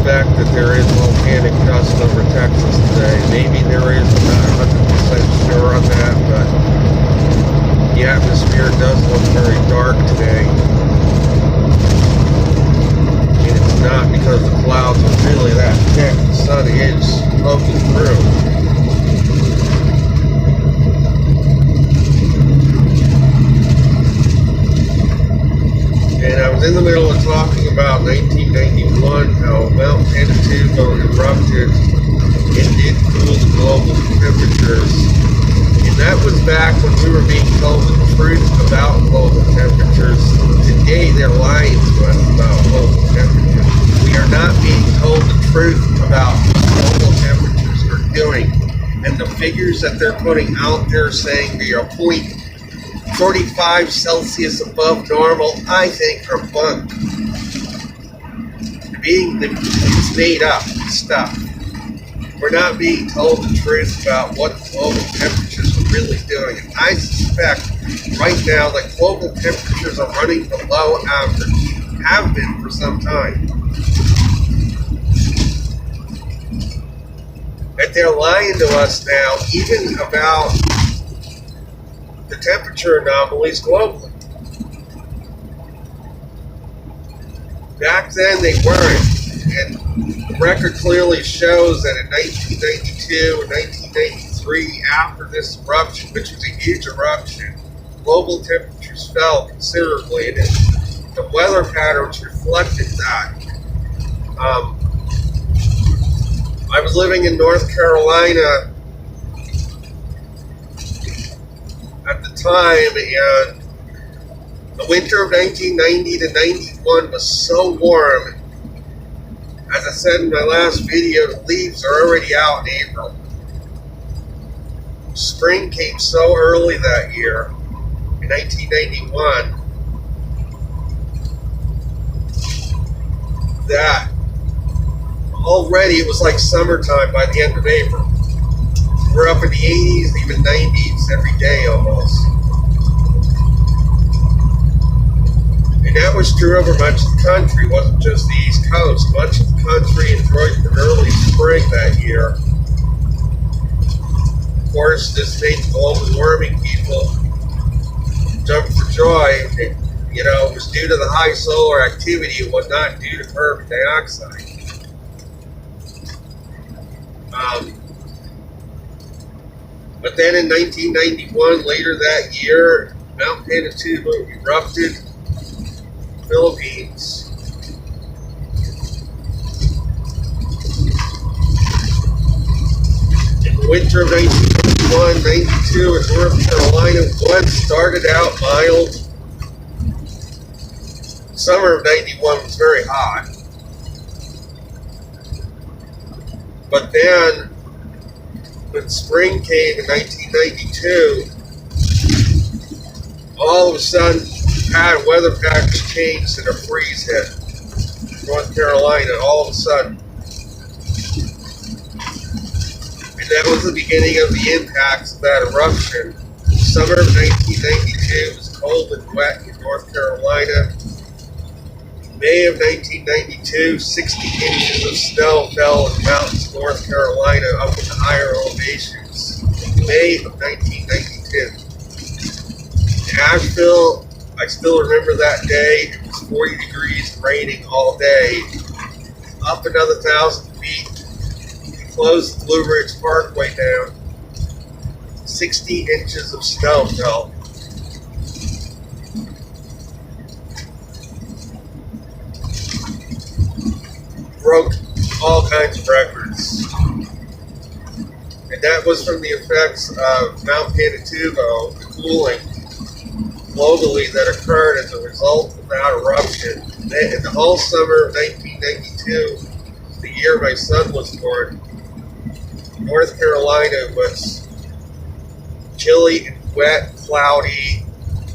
suspect that there is volcanic dust over Texas today. Maybe there is, I'm not 100% sure on that, but the atmosphere does look very dark today. And it's not because the clouds are really that thick. The sun is poking through. And I was in the middle of talking about 1991, how Mount Panitubo erupted and did cool the global temperatures. And that was back when we were being told the truth about global temperatures. Today they're lying to us about global temperatures. We are not being told the truth about what global temperatures are doing. And the figures that they're putting out there saying they are 45 Celsius above normal, I think are bunk. It's made up stuff. We're not being told the truth about what global temperatures are really doing. And I suspect right now that global temperatures are running below average, have been for some time. And they're lying to us now, even about the temperature anomalies globally. Back then they weren't, and the record clearly shows that in 1992 and 1993, after this eruption, which was a huge eruption, global temperatures fell considerably, and the weather patterns reflected that. I was living in North Carolina at the time, and the winter of 1990 to 91 was so warm. As I said in my last video, the leaves are already out in April. Spring came so early that year, in 1991, that already it was like summertime by the end of April. We're up in the 80s, even 90s every day almost. And that was true over much of the country. It wasn't just the East Coast. Much of the country enjoyed an early spring that year. Of course, this made global warming people jump for joy. It was due to the high solar activity. It was not due to carbon dioxide. But then in 1991, later that year, Mount Panitubo erupted in the Philippines. In the winter of 1991, 92 in North Carolina, what started out mild. Summer of 91 was very hot. But then, when spring came in 1992, all of a sudden, weather patterns changed and a freeze hit North Carolina all of a sudden. And that was the beginning of the impacts of that eruption. Summer of 1992 was cold and wet in North Carolina. May of 1992, 60 inches of snow fell in the mountains of North Carolina up in the higher elevations. May of 1992. In Asheville, I still remember that day. It was 40 degrees, raining all day. Up another 1,000 feet, we closed the Blue Ridge Parkway down. 60 inches of snow fell. Broke all kinds of records. And that was from the effects of Mount Panitubo, the cooling globally that occurred as a result of that eruption. In the whole summer of 1992, the year my son was born, North Carolina was chilly and wet, cloudy,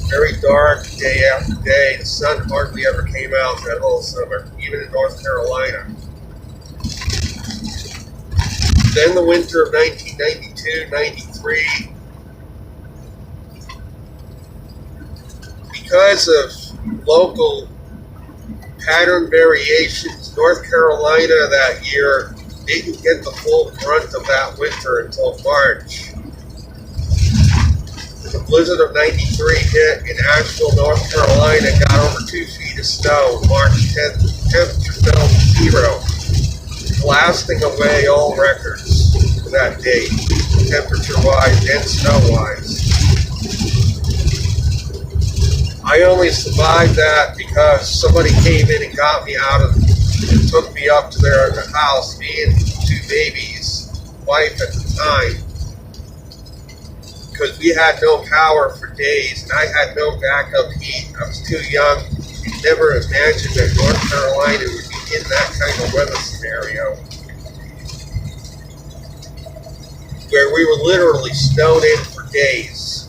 very dark day after day. The sun hardly ever came out that whole summer, even in North Carolina. Then the winter of 1992-93, because of local pattern variations. North Carolina that year didn't get the full brunt of that winter until March. The blizzard of 93 hit in Asheville, North Carolina, got over 2 feet of snow. March 10th, the temperature fell to 0, blasting away all records for that date, temperature-wise and snow-wise. I only survived that because somebody came in and got me out of, and took me up to their house, me and 2 babies, wife at the time, because we had no power for days, and I had no backup heat. I was too young. You never imagined that North Carolina would be in that kind of weather scenario, where we were literally snowed in for days.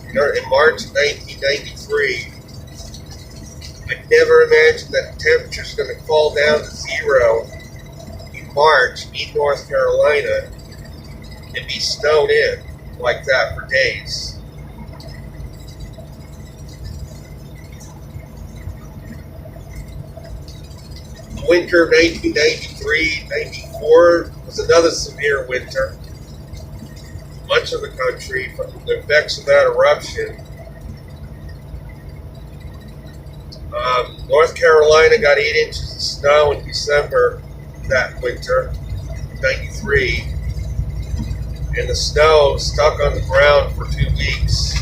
In March of 1993, I never imagined that the temperature's going to fall down to 0 in March in North Carolina and be snowed in like that for days. The winter of 1993-94 was another severe winter. Much of the country, from the effects of that eruption. North Carolina got 8 inches of snow in December that winter, 93. And the snow stuck on the ground for 2 weeks.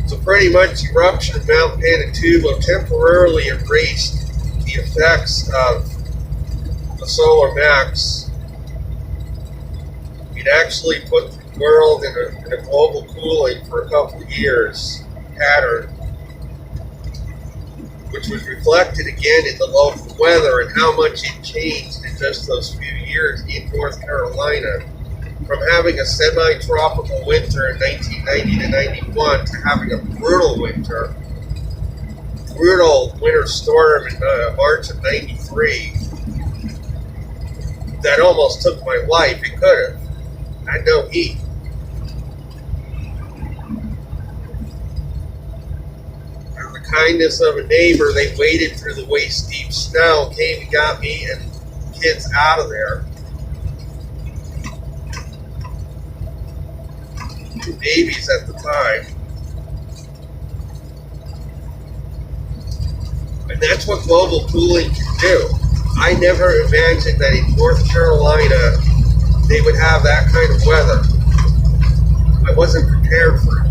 So pretty much eruption of Mount Panitubo temporarily erased the effects of the solar max. It actually put the world in a global cooling for a couple of years pattern, which was reflected again in the local weather and how much it changed in just those few years in North Carolina, from having a semi-tropical winter in 1990 to 91 to having a brutal winter storm in March of 93 that almost took my life. It could have. I had no heat. Out of the kindness of a neighbor, they waded through the waist-deep snow, came and got me and kids out of there. 2 babies at the time. And that's what global cooling can do. I never imagined that in North Carolina they would have that kind of weather. I wasn't prepared for it.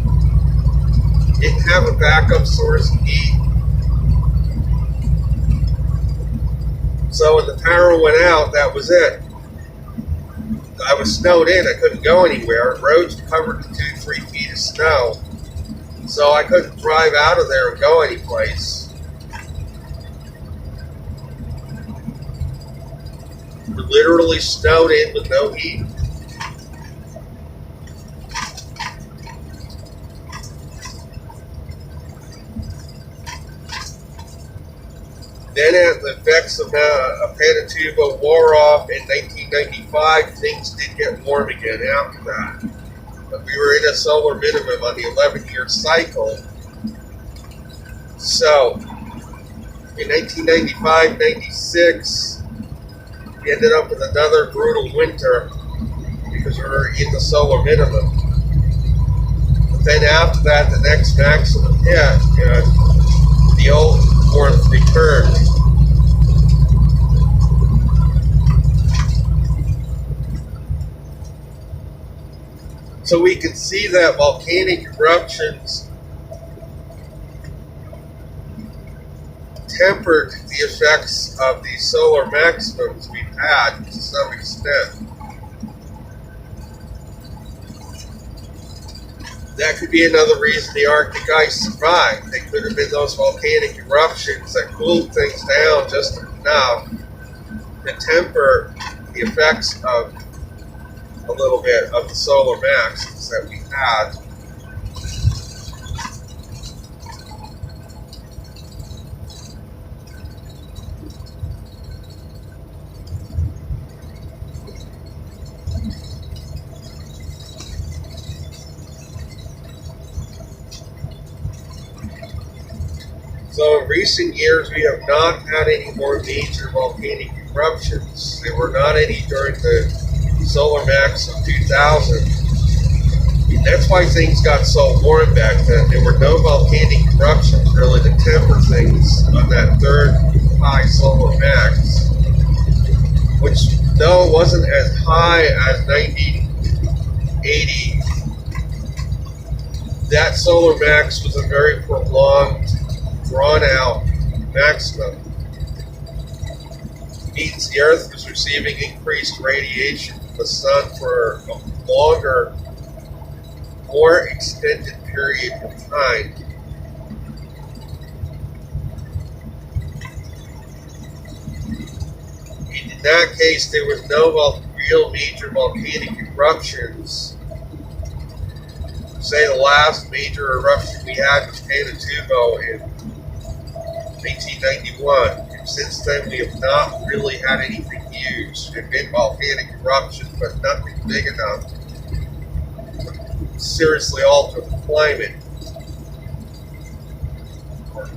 Didn't have a backup source of heat. So when the power went out, that was it. I was snowed in. I couldn't go anywhere. Roads were covered in 2-3 feet of snow. So I couldn't drive out of there and go anyplace. We're literally snowed in with no heat. Then as the effects of Panitubo wore off in 1995, things did get warm again after that. But we were in a solar minimum on the 11-year cycle. So in 1995-96, we ended up with another brutal winter because we were in the solar minimum. But then after that, the next maximum hit, the old warmth returned. So we can see that volcanic eruptions tempered the effects of the solar maximums we've had to some extent. That could be another reason the Arctic ice survived. They could have been those volcanic eruptions that cooled things down just enough to temper the effects of a little bit of the solar maximums that we had. So in recent years, we have not had any more major volcanic eruptions. There were not any during the solar max of 2000. That's why things got so warm back then. There were no volcanic eruptions really to temper things on that third high solar max, which though wasn't as high as 1980. That solar max was a very prolonged, drawn-out maximum. It means the Earth was receiving increased radiation from the sun for a longer, more extended period of time. In that case, there was no real major volcanic eruptions. Say the last major eruption we had was Panitubo in 1991. And since then, we have not really had anything huge. There have been volcanic eruptions, but nothing big enough to seriously alter the climate. Or,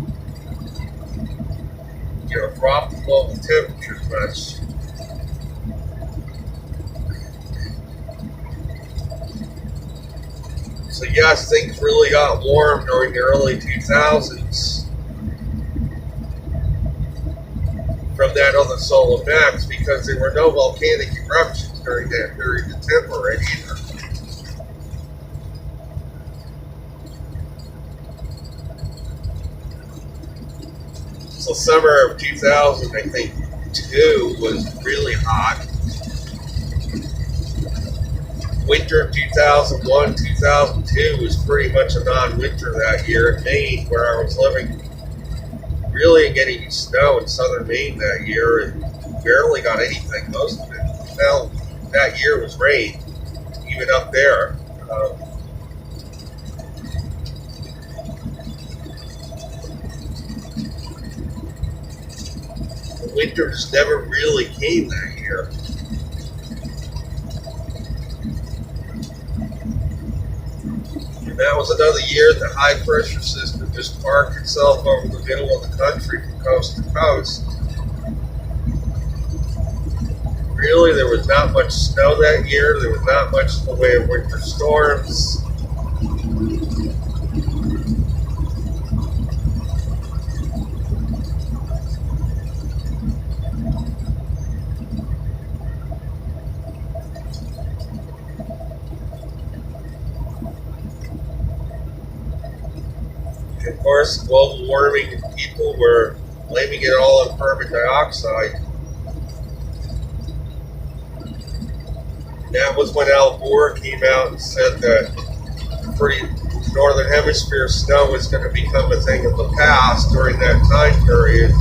drop the global temperatures much. So yes, things really got warm during the early 2000s from that other solar max because there were no volcanic eruptions during that period to temper it either. So summer of 2000, I think, 2 was really hot. Winter of 2001, 2002 was pretty much a non-winter that year in Maine, where I was living. Really getting snow in southern Maine that year, and barely got anything. Most of it fell that year was rain, even up there. The winter just never really came that year. And that was another year the high pressure system just parked itself over the middle of the country from coast to coast. Really, there was not much snow that year. There was not much in the way of winter storms. Of course, global warming, people were blaming it all on carbon dioxide. That was when Al Gore came out and said that the northern hemisphere snow was going to become a thing of the past during that time period.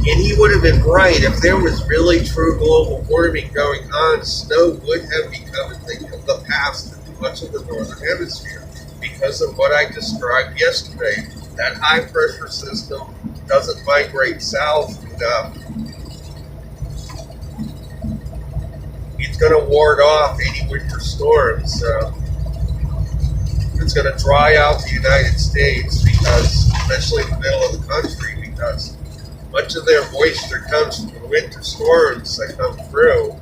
And he would have been right. If there was really true global warming going on, snow would have become a thing of the past in much of the northern hemisphere because of what I described yesterday. That high pressure system doesn't migrate south enough. It's going to ward off any winter storms. It's going to dry out the United States because, especially in the middle of the country, because much of their moisture comes from the winter storms that come through.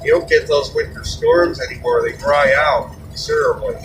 You don't get those winter storms anymore. They dry out considerably.